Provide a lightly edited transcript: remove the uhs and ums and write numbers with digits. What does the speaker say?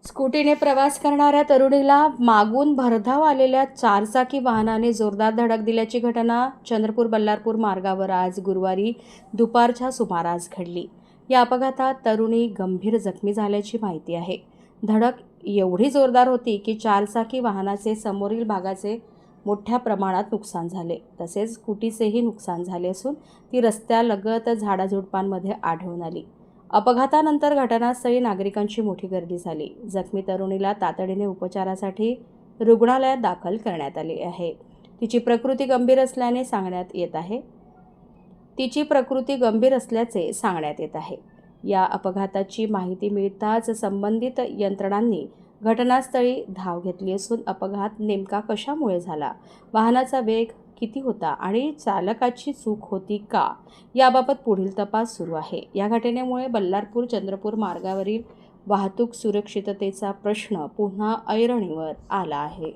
स्कूटीने प्रवास करणाऱ्या तरुणीला मागून भरधाव आलेल्या चारचाकी वाहनाने जोरदार धडक दिल्याची घटना चंद्रपूर-बल्लारपूर मार्गावर आज गुरुवारी दुपारच्या सुमारास घडली. या अपघातात तरुणी गंभीर जखमी झाल्याची माहिती आहे. धडक एवढी जोरदार होती की चारचाकी वाहनाचे समोरील भागाचे मोठ्या प्रमाणात नुकसान झाले. तसेच स्कूटीचेही नुकसान झाले असून ती रस्त्यालगत झाडाझुडपांमध्ये आढळून आली. अपघातानंतर घटनास्थळी नागरिकांची मोठी गर्दी झाली. जखमी तरुणीला तातडीने उपचारासाठी रुग्णालयात दाखल करण्यात आले आहे. तिची प्रकृती गंभीर असल्याचे सांगण्यात येत आहे. या अपघाताची माहिती मिळताच संबंधित यंत्रणांनी घटनास्थळी धाव घेतली असून अपघात नेमका कशामुळे झाला, वाहनाचा वेग किती होता आणि चालकाची चूक होती का, याबाबत पुढील तपास सुरू आहे. या घटनेमुळे बल्लारपूर-चंद्रपूर मार्गावरील वाहतूक सुरक्षिततेचा प्रश्न पुन्हा ऐरणीवर आला आहे.